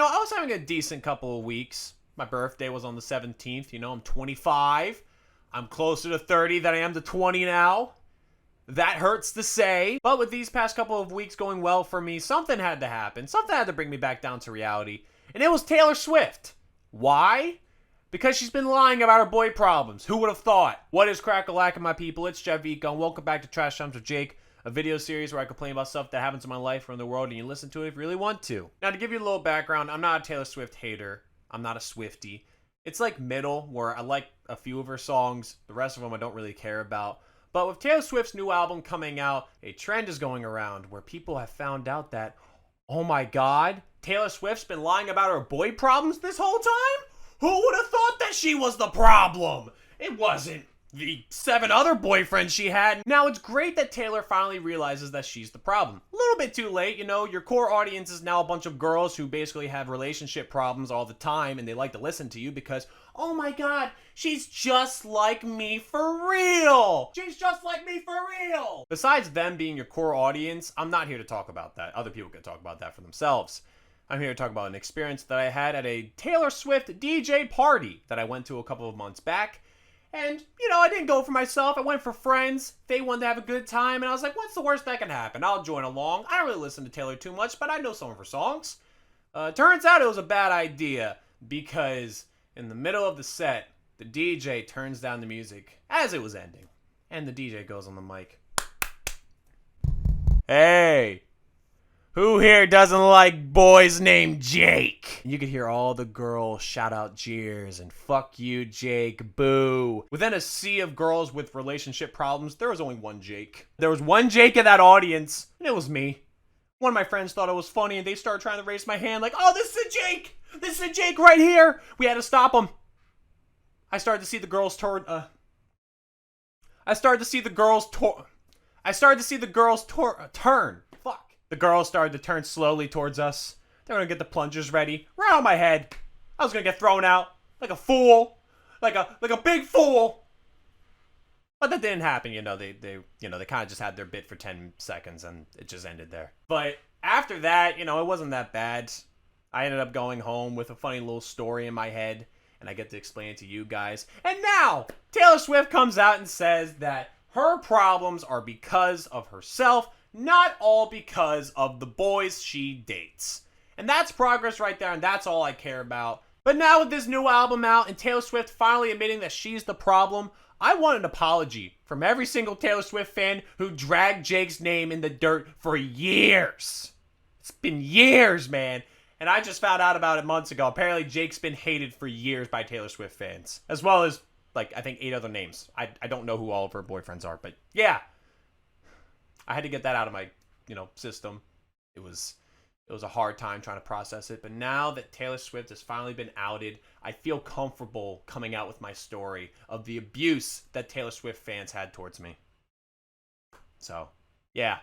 I was having a decent couple of weeks. My birthday was on the 17th. I'm 25. I'm closer to 30 than I am to 20 now. That hurts to say. But with these past couple of weeks going well for me, something had to happen. Something had to bring me back down to reality. And it was Taylor Swift. Why? Because she's been lying about her boy problems. Who would have thought? What is crack-a-lack, my people? It's Jeff Vico, and welcome back to Trash Times with Jake, a video series where I complain about stuff that happens in my life or in the world, and you listen to it if you really want to. Now, to give you a little background, I'm not a Taylor Swift hater. I'm not a Swiftie. It's like middle, where I like a few of her songs. The rest of them I don't really care about. But with Taylor Swift's new album coming out, a trend is going around where people have found out that, oh my god, Taylor Swift's been lying about her boy problems this whole time? Who would have thought that she was the problem? It wasn't the 7 other boyfriends she had. Now, it's great that Taylor finally realizes that she's the problem. A little bit too late, your core audience is now a bunch of girls who basically have relationship problems all the time, and they like to listen to you because, oh my god, she's just like me for real! She's just like me for real! Besides them being your core audience, I'm not here to talk about that. Other people can talk about that for themselves. I'm here to talk about an experience that I had at a Taylor Swift DJ party that I went to a couple of months back. And, I didn't go for myself. I went for friends. They wanted to have a good time. And I was like, what's the worst that can happen? I'll join along. I don't really listen to Taylor too much, but I know some of her songs. Turns out it was a bad idea because in the middle of the set, the DJ turns down the music as it was ending. And the DJ goes on the mic. Hey! Who here doesn't like boys named Jake? You could hear all the girls shout out jeers and fuck you, Jake, boo. Within a sea of girls with relationship problems, there was only one Jake. There was one Jake in that audience, and it was me. One of my friends thought it was funny, and they started trying to raise my hand like, oh, this is a Jake! This is a Jake right here! We had to stop him. I started to see the girls turn. Fuck. The girls started to turn slowly towards us. They were gonna get the plungers ready. Right on my head. I was gonna get thrown out like a fool, like a big fool. But that didn't happen. They kind of just had their bit for 10 seconds and it just ended there. But after that, it wasn't that bad. I ended up going home with a funny little story in my head, and I get to explain it to you guys. And now Taylor Swift comes out and says that her problems are because of herself, not all because of the boys she dates. And that's progress right there, and that's all I care about. But now with this new album out and Taylor Swift finally admitting that she's the problem, I want an apology from every single Taylor Swift fan who dragged Jake's name in the dirt for years. It's been years, man. And I just found out about it months ago. Apparently Jake's been hated for years by Taylor Swift fans. As well as, I think 8 other names. I don't know who all of her boyfriends are, but yeah. I had to get that out of my, system. It was a hard time trying to process it. But now that Taylor Swift has finally been outed, I feel comfortable coming out with my story of the abuse that Taylor Swift fans had towards me. So, yeah.